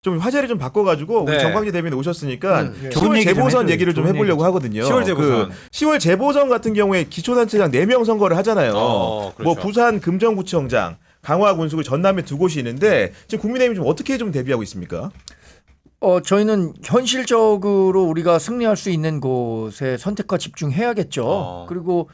좀 화제를 좀 바꿔가지고 네. 우리 정광재 대변인 오셨으니까 좋은 10월 얘기 좀 재보선 해줘요. 얘기를 좀 좋은 해보려고 얘기. 하거든요. 10월 재보선. 10월 재보선 같은 경우에 기초단체장 4명 선거를 하잖아요. 그렇죠. 뭐 부산 금정구청장, 강화 군수 전남에 두 곳이 있는데 지금 국민의힘이 좀 어떻게 좀 대비하고 있습니까? 저희는 현실적으로 우리가 승리할 수 있는 곳에 선택과 집중해야겠죠. 그리고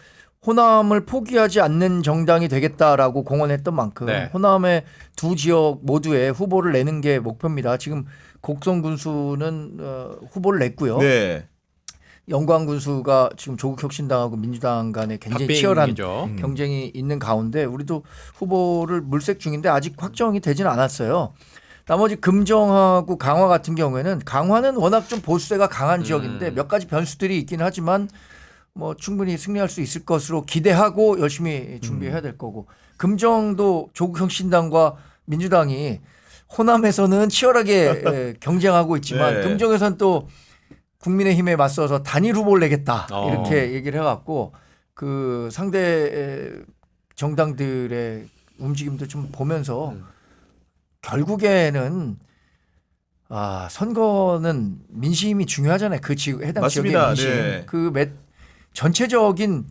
호남을 포기하지 않는 정당이 되겠다라고 공언했던 만큼 네. 호남의 두 지역 모두에 후보를 내는 게 목표입니다. 지금 곡성 군수는 후보를 냈고요. 네. 영광 군수가 지금 조국혁신당하고 민주당 간에 굉장히 치열한 박빙이죠. 경쟁이 있는 가운데 우리도 후보를 물색 중인데 아직 확정이 되지는 않았어요. 나머지 금정하고 강화 같은 경우에는 강화는 워낙 좀 보수세가 강한 지역인데 몇 가지 변수들이 있긴 하지만 뭐 충분히 승리할 수 있을 것으로 기대하고 열심히 준비해야 될 거고 금정도 조국혁신당과 민주당이 호남에서는 치열하게 경쟁하고 있지만 네. 금정에서는 또 국민의힘에 맞서서 단일 후보를 내겠다 이렇게 얘기를 해갖고 그 상대 정당들의 움직임도 좀 보면서 결국에는 선거는 민심이 중요하잖아요. 그 해당 맞습니다. 지역의 민심. 네. 전체적인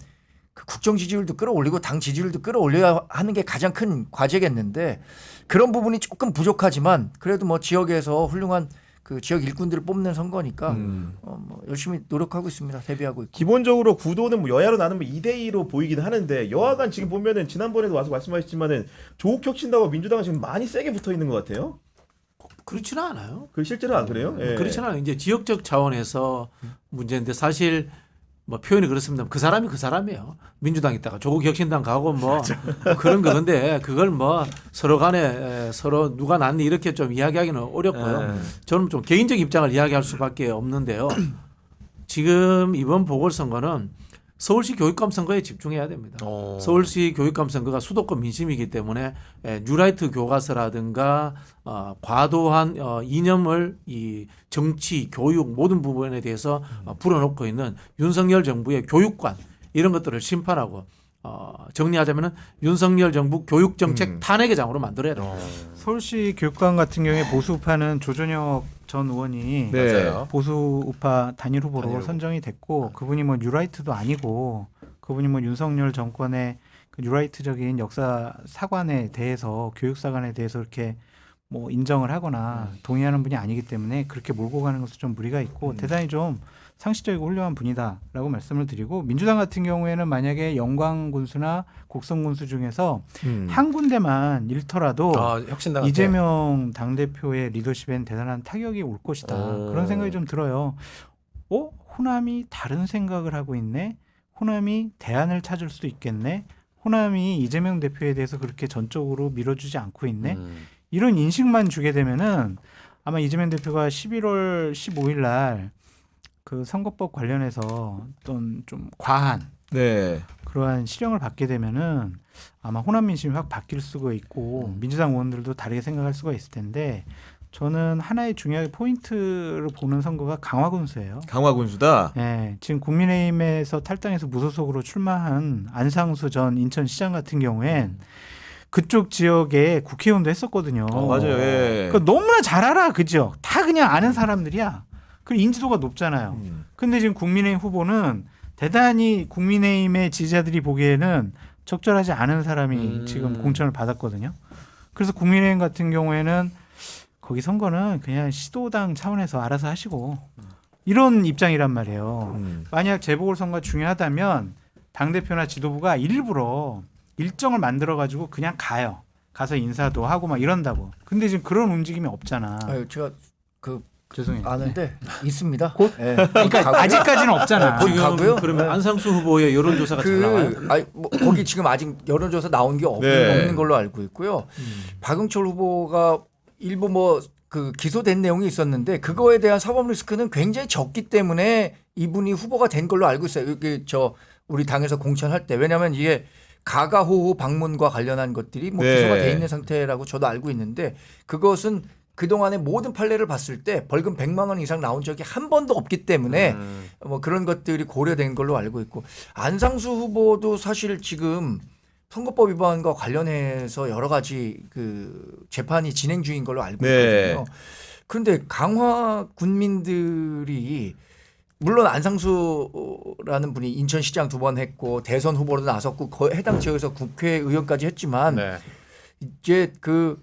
그 국정 지지율도 끌어올리고 당 지지율도 끌어올려야 하는 게 가장 큰 과제겠는데 그런 부분이 조금 부족하지만 그래도 뭐 지역에서 훌륭한 그 지역 일꾼들을 뽑는 선거니까 뭐 열심히 노력하고 있습니다. 대비하고 있고. 기본적으로 구도는 뭐 여야로 나누면 2대2로 보이긴 하는데 여하간 지금 보면은 지난번에도 와서 말씀하셨지만은 조국혁신당과 민주당은 지금 많이 세게 붙어 있는 것 같아요. 그렇지는 않아요. 그 실제로 안 그래요? 예. 그렇지는 않아요. 이제 지역적 차원에서 문제인데 사실 뭐 표현이 그렇습니다. 그 사람이 그 사람이에요. 민주당 있다가 조국혁신당 가고 뭐 그런 거근데 그걸 뭐 서로 간에 서로 누가 낫니 이렇게 좀 이야기하기는 어렵고요. 저는 좀 개인적 입장을 이야기할 수밖에 없는데요. 지금 이번 보궐선거는 서울시 교육감 선거에 집중해야 됩니다. 서울시 교육감 선거가 수도권 민심이기 때문에 뉴라이트 교과서라든가 과도한 이념을 이 정치, 교육 모든 부분에 대해서 불어넣고 있는 윤석열 정부의 교육관 이런 것들을 심판하고 정리하자면은 윤석열 정부 교육정책 탄핵의 장으로 만들어야 됩니다. 서울시 교육감 같은 경우에 보수우파는 조전혁 전 의원이 네. 보수우파 단일 후보로 단일 후보. 선정이 됐고 그분이 뭐 뉴라이트도 아니고 그분이 뭐 윤석열 정권의 그 뉴라이트적인 역사 사관에 대해서 교육 사관에 대해서 이렇게 뭐 인정을 하거나 동의하는 분이 아니기 때문에 그렇게 몰고 가는 것은 좀 무리가 있고 대단히 좀 상식적이고 훌륭한 분이다라고 말씀을 드리고 민주당 같은 경우에는 만약에 영광 군수나 곡성 군수 중에서 한 군데만 잃더라도 혁신당 이재명 당대표의 리더십엔 대단한 타격이 올 것이다. 그런 생각이 좀 들어요. 호남이 다른 생각을 하고 있네. 호남이 대안을 찾을 수도 있겠네. 호남이 이재명 대표에 대해서 그렇게 전적으로 밀어주지 않고 있네. 이런 인식만 주게 되면은 아마 이재명 대표가 11월 15일 날 그 선거법 관련해서 어떤 좀 과한 네. 그러한 실형을 받게 되면은 아마 호남 민심이 확 바뀔 수가 있고 민주당 의원들도 다르게 생각할 수가 있을 텐데 저는 하나의 중요한 포인트를 보는 선거가 강화 군수예요. 강화 군수다. 네, 지금 국민의힘에서 탈당해서 무소속으로 출마한 안상수 전 인천시장 같은 경우엔 그쪽 지역에 국회의원도 했었거든요. 맞아요. 예. 그러니까 너무나 잘 알아 그 지역. 다 그냥 아는 사람들이야. 그리고 인지도가 높잖아요. 근데 지금 국민의힘 후보는 대단히 국민의힘의 지지자들이 보기에는 적절하지 않은 사람이 지금 공천을 받았거든요. 그래서 국민의힘 같은 경우에는 거기 선거는 그냥 시도당 차원에서 알아서 하시고 이런 입장이란 말이에요. 만약 재보궐선거가 중요하다면 당대표나 지도부가 일부러 일정을 만들어가지고 그냥 가요. 가서 인사도 하고 막 이런다고. 근데 지금 그런 움직임이 없잖아. 제가 그 죄송해요. 아는데 있습니다. 곧? 네. 그러니까 아직까지는 없잖아. 곧 가고요. 그러면 안상수 후보의 여론조사가 잘 나와요? 거기 지금 아직 여론조사 나온 게 네. 없는 걸로 알고 있고요. 박응철 후보가 일부 뭐 그 기소된 내용이 있었는데 그거에 대한 사법 리스크는 굉장히 적기 때문에 이분이 후보가 된 걸로 알고 있어요. 여기 우리 당에서 공천할 때 왜냐하면 이게 가가호호 방문과 관련한 것들이 뭐 네. 기소가 돼 있는 상태라고 저도 알고 있는데 그것은 그동안의 모든 판례를 봤을 때 벌금 100만 원 이상 나온 적이 한 번도 없기 때문에 뭐 그런 것들이 고려된 걸로 알고 있고 안상수 후보도 사실 지금 선거법 위반과 관련해서 여러 가지 그 재판이 진행 중인 걸로 알고 네. 있거든요. 그런데 강화 군민들이 물론 안상수라는 분이 인천시장 2번 했고 대선 후보로 나섰고 해당 지역에서 국회의원까지 했지만 네. 이제 그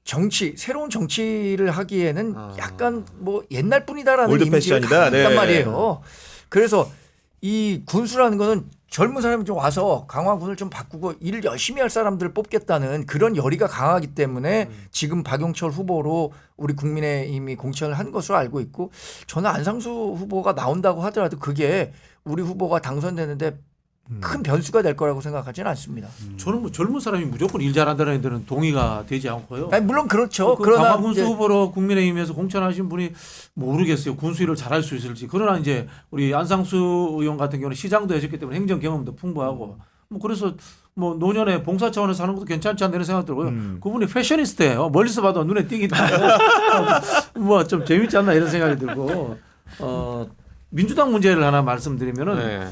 정치 새로운 정치를 하기에는 약간 뭐 옛날 뿐이다라는 올드 이미지가 패션이다. 있단 네. 말이에요. 그래서 이 군수라는 거는 젊은 사람이 좀 와서 강화군을 좀 바꾸고 일을 열심히 할 사람들을 뽑겠다는 그런 열의가 강하기 때문에 지금 박용철 후보로 우리 국민의힘이 공천을 한 것으로 알고 있고 저는 안상수 후보가 나온다고 하더라도 그게 우리 후보가 당선되는데 큰 변수가 될 거라고 생각하지는 않습니다. 저는 뭐 젊은 사람이 무조건 일 잘한다는 데는 동의가 되지 않고요. 아니, 물론 그렇죠. 그 그러나 강화군수 이제 후보로 국민의힘에서 공천하신 분이 모르겠어요. 군수 일을 잘할 수 있을지. 그러나 이제 우리 안상수 의원 같은 경우는 시장도 하셨기 때문에 행정 경험도 풍부하고 뭐 그래서 뭐 노년에 봉사 차원에서 하는 것도 괜찮지 않나 이런 생각 들고요. 그분이 패셔니스트예요. 멀리서 봐도 눈에 띄기 때문에 뭐 좀 재밌지 않나 이런 생각이 들고 민주당 문제를 하나 말씀드리면은 네.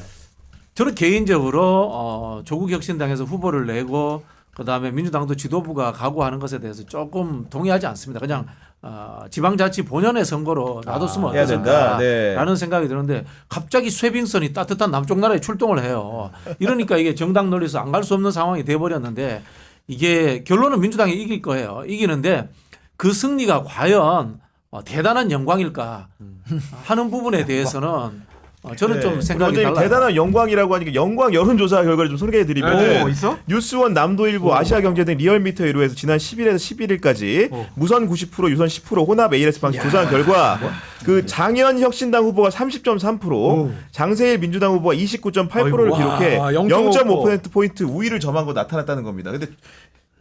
저는 개인적으로 조국 혁신당에서 후보를 내고 그다음에 민주당도 지도부가 각오하는 것에 대해서 조금 동의하지 않습니다. 그냥 지방자치 본연의 선거로 놔뒀으면 해야 된다. 네. 어떨까라는 생각이 드는데 갑자기 쇠빙선이 따뜻한 남쪽 나라에 출동을 해요. 이러니까 이게 정당 논리에서 안 갈 수 없는 상황이 돼버렸는데 이게 결론은 민주당이 이길 거예요. 이기는데 그 승리가 과연 대단한 영광일까 하는 부분에 대해서는 저는 좀 생각이 원장님 달라요. 대단한 영광이라고 하니까 영광 여론조사 결과를 좀 소개해드리면 있어? 뉴스원 남도일보 아시아경제 등 리얼미터 의뢰에서 지난 10일에서 11일까지 무선 90% 유선 10% 혼합 ALS 방식 조사한 결과 그 장현 혁신당 후보가 30.3% 장세일 민주당 후보가 29.8%를 아이고, 기록해 와, 0.5%포인트 우위를 점한 거 나타났다는 겁니다. 근데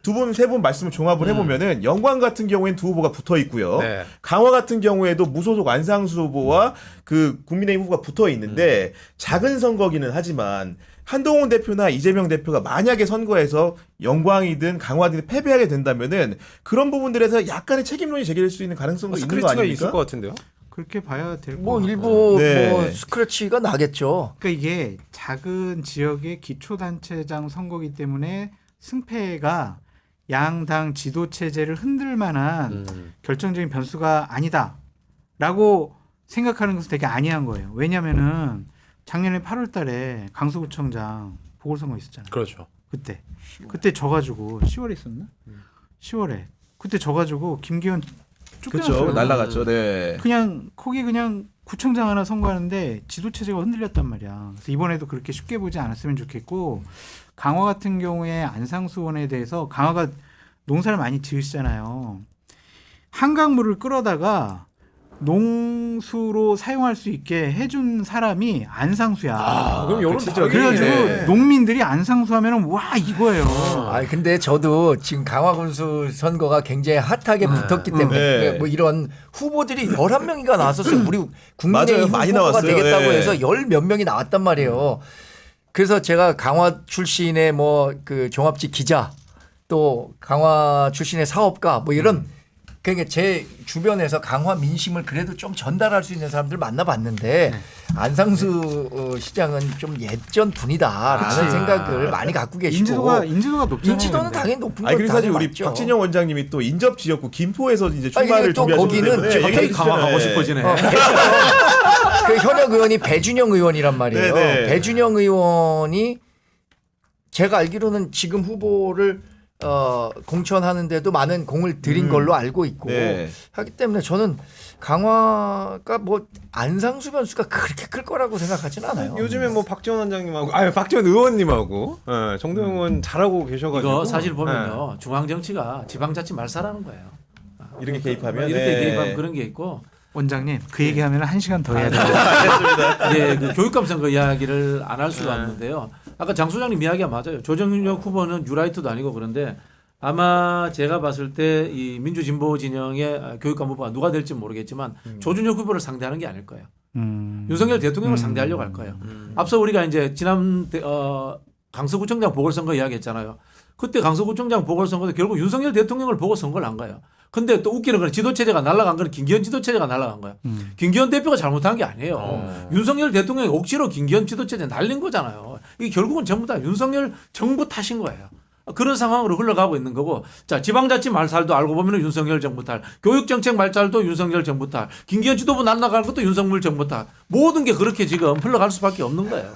두 분, 세 분 말씀을 종합을 해보면은 영광 같은 경우에는 두 후보가 붙어 있고요. 네. 강화 같은 경우에도 무소속 안상수 후보와 그 국민의힘 후보가 붙어 있는데 작은 선거기는 하지만 한동훈 대표나 이재명 대표가 만약에 선거에서 영광이든 강화든 패배하게 된다면은 그런 부분들에서 약간의 책임론이 제기될 수 있는 가능성도 있는 거 스크래치가 아닙니까? 있을 것 같은데요. 그렇게 봐야 될 것 뭐 같아요. 일부 네. 뭐 스크래치가 나겠죠. 그러니까 이게 작은 지역의 기초단체장 선거기 때문에 승패가 양당 지도 체제를 흔들 만한 결정적인 변수가 아니다라고 생각하는 것은 되게 아니한 거예요. 왜냐하면은 작년에 8월달에 강서구청장 보궐선거 있었잖아요. 그렇죠. 그때 져가지고 10월에 있었나? 10월에 그때 져가지고 김기현 그렇죠. 쫓겨났어요. 날라갔죠. 네. 그냥 거기 그냥 구청장 하나 선거하는데 지도 체제가 흔들렸단 말이야. 그래서 이번에도 그렇게 쉽게 보지 않았으면 좋겠고 강화 같은 경우에 안상수 의원에 대해서 강화가 농사를 많이 지으시잖아요. 한강물을 끌어다가 농수로 사용할 수 있게 해준 사람이 안상수야. 그럼 여론 그치죠. 다르게 그래가지고 네. 농민들이 안상수 하면은 와 이거예요. 아 근데 저도 지금 강화군수 선거가 굉장히 핫하게 붙었기 때문에 네. 뭐 이런 후보들이 11명이가 나왔었어요. 우리 맞아요. 국민의힘 많이 후보가 나왔어요. 되겠다고 네. 해서 10몇 명이 나왔단 말이에요. 그래서 제가 강화 출신의 뭐 그 종합지 기자 또 강화 출신의 사업가 뭐 이런 그러니까 제 주변에서 강화 민심을 그래도 좀 전달할 수 있는 사람들 만나봤는데 안상수 시장은 좀 예전 분이다라는 생각을 많이 갖고 계시고 인지도가 높잖아요. 인지도는 근데. 당연히 높은 아니 건 그리고 사실 당연히 우리 맞죠. 박진영 원장님이 또 인접 지역구 김포에서 이제 아니, 출마를 또 준비하셨기 거기는 때문에 갑자기 얘기해 강화 가고 주시잖아요. 싶어지네. 그 현역 의원이 배준영 의원이란 말이에요. 네네. 배준영 의원이 제가 알기로는 지금 후보를 공천하는데도 많은 공을 들인 걸로 알고 있고 네. 하기 때문에 저는 강화가 뭐 안상수 변수가 그렇게 클 거라고 생각하진 않아요. 요즘에 뭐 박지원 원장님하고 박지원 의원님하고 정동영 의원 잘하고 계셔가지고 이거 사실 보면요 중앙 정치가 지방자치 말살하는 거예요. 이렇게 개입하면 이렇게 네. 개입하면 그런 게 있고 원장님 그 얘기하면 1시간 더 해야 돼요. 이제 그 교육감 선거 이야기를 안 할 수가 없는데요. 아까 장 소장님 이야기가 맞아요. 조정석 후보는 뉴라이트도 아니고 그런데 아마 제가 봤을 때 이 민주진보 진영의 교육감 후보가 누가 될지 모르겠지만 조준혁 후보를 상대하는 게 아닐 거예요. 윤석열 대통령을 상대하려고 할 거예요. 앞서 우리가 이제 지난 강서구청장 보궐선거 이야기했잖아요. 그때 강서구청장 보궐선거도 결국 윤석열 대통령을 보고 선거를 한 거예요. 근데 또 웃기는 건 지도체제가 날아간 건 김기현 지도체제가 날아간 거예요. 김기현 대표가 잘못한 게 아니에요. 윤석열 대통령이 억지로 김기현 지도체제 날린 거잖아요. 이게 결국은 전부 다 윤석열 정부 탓인 거예요. 그런 상황으로 흘러가고 있는 거고. 자, 지방자치 말살도 알고 보면 윤석열 정부 탓, 교육정책 말살도 윤석열 정부 탓, 김기현 지도부 날라갈 것도 윤석열 정부 탓. 모든 게 그렇게 지금 흘러갈 수밖에 없는 거예요.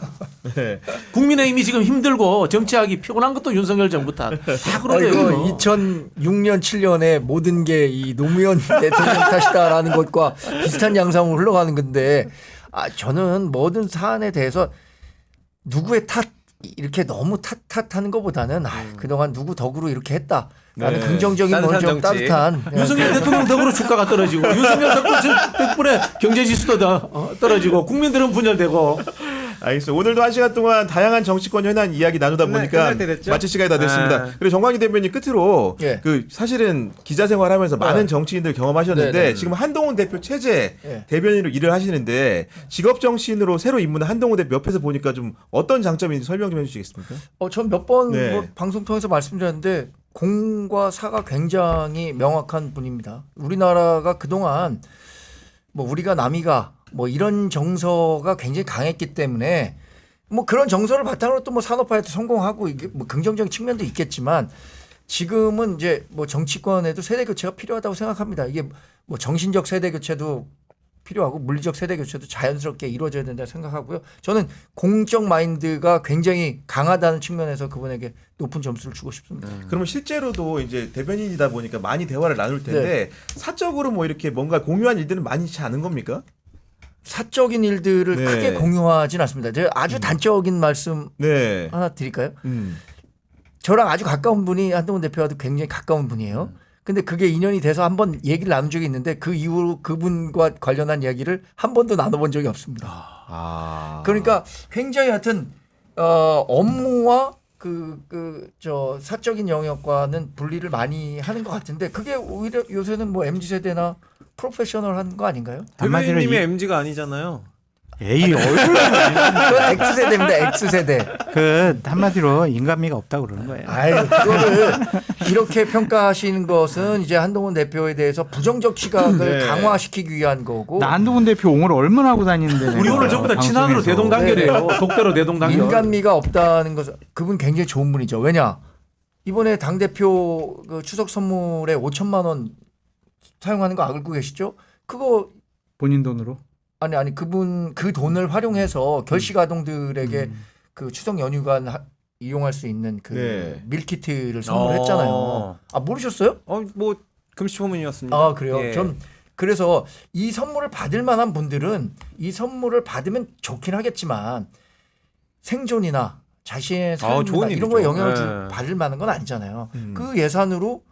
네. 국민의힘이 지금 힘들고 정치하기 피곤한 것도 윤석열 정부 탓. 다 그런 이거 거예요. 2006년 7년에 모든 게 이 노무현 대통령 탓이다라는 것과 비슷한 양상으로 흘러가는 건데 저는 모든 사안에 대해서 누구의 탓 이렇게 너무 탓하는 것보다는 그동안 누구 덕으로 이렇게 했다라는 네. 긍정적인 따뜻한 좀 정치. 따뜻한 윤석열 대통령 덕으로 주가가 떨어지고 윤석열 덕분에 경제지수도 떨어지고 국민들은 분열되고. 알겠습니다. 오늘도 1시간 동안 다양한 정치권 현안 이야기 나누다 보니까 끝날 때 됐죠? 마칠 시간이 다 됐습니다. 네. 그리고 정광희 대변인 끝으로 예. 그 사실은 기자 생활하면서 많은 정치인들 경험하셨는데 네, 네. 지금 한동훈 대표 체제 예. 대변인으로 일을 하시는데 직업 정치인으로 새로 입문한 한동훈 대표 옆에서 보니까 좀 어떤 장점인지 설명 좀 해주시겠습니까? 전 몇 번 네. 방송 통해서 말씀드렸는데 공과 사가 굉장히 명확한 분입니다. 우리나라가 그동안 뭐 우리가 남이가 뭐 이런 정서가 굉장히 강했기 때문에 뭐 그런 정서를 바탕으로 또 뭐 산업화에도 성공하고 이게 뭐 긍정적인 측면도 있겠지만 지금은 이제 뭐 정치권에도 세대 교체가 필요하다고 생각합니다. 이게 뭐 정신적 세대 교체도 필요하고 물리적 세대 교체도 자연스럽게 이루어져야 된다고 생각하고요. 저는 공적 마인드가 굉장히 강하다는 측면에서 그분에게 높은 점수를 주고 싶습니다. 그러면 실제로도 이제 대변인이다 보니까 많이 대화를 나눌 텐데 사적으로 뭐 이렇게 뭔가 공유한 일들은 많지 않은 겁니까? 사적인 일들을 네. 크게 공유하진 않습니다. 제가 아주 단적인 말씀 네. 하나 드릴까요? 저랑 아주 가까운 분이 한동훈 대표와도 굉장히 가까운 분이에요. 근데 그게 인연이 돼서 한번 얘기를 나눈 적이 있는데 그 이후로 그분과 관련한 이야기를 한 번도 나눠본 적이 없습니다. 아. 그러니까 굉장히 하여튼 업무와 저 사적인 영역과는 분리를 많이 하는 것 같은데 그게 오히려 요새는 뭐 MZ 세대나 프로페셔널한 거 아닌가요? 한마디로 대변인님이 이- MG가 아니잖아요. 에이 얼굴 그건 X세대입니다. X세대. 그 한마디로 인간미가 없다고 그러는 거예요. 아유, 그거를 이렇게 평가하시는 것은 이제 한동훈 대표에 대해서 부정적 시각을 네. 강화시키기 위한 거고 나 한동훈 대표 옹을 얼마나 하고 다니는데 우리 내가 오늘 전부 다 친한으로 방송에서. 대동단결이에요. 독대로 대동단결. 인간미가 없다는 것은 그분 굉장히 좋은 분이죠. 왜냐 이번에 당 대표 그 추석 선물에 5천만 원 사용하는 거 알고 계시죠? 그거 본인 돈으로 아니 그분 그 돈을 활용해서 결식 아동들에게 그 추석 연휴간 이용할 수 있는 그 네. 밀키트를 선물했잖아요. 아 모르셨어요? 뭐 금시초문이었습니다. 아 그래요? 예. 전 그래서 이 선물을 받을 만한 분들은 이 선물을 받으면 좋긴 하겠지만 생존이나 자신의 삶이나 좋은 이런 거에 일이죠. 영향을 예. 받을 만한 건 아니잖아요. 그 예산으로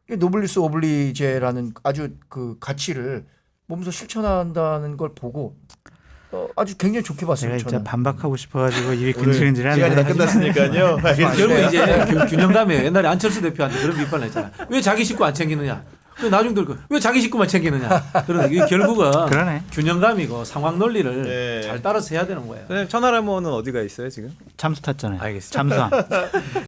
노블리스 오블리제라는 아주 그 가치를 몸소 실천한다는 걸 보고 아주 굉장히 좋게 제가 봤어요. 진짜 저는. 반박하고 싶어가지고 입이 오늘 시간이 다 근질근질하네. 끝났으니까요. 결국 이제 균형감이에요. 옛날에 안철수 대표한테 그런 비판을 했잖아. 왜 자기 식구 안 챙기느냐. 나중에 들고 왜 자기 식구만 챙기느냐. 그런 이게 결국은 그러네. 균형감이고 상황 논리를 네. 잘 따라서 해야 되는 거예요. 선생님, 천하람원은 어디가 있어요 지금? 잠수 탔잖아요. 알겠습니다. 잠수함.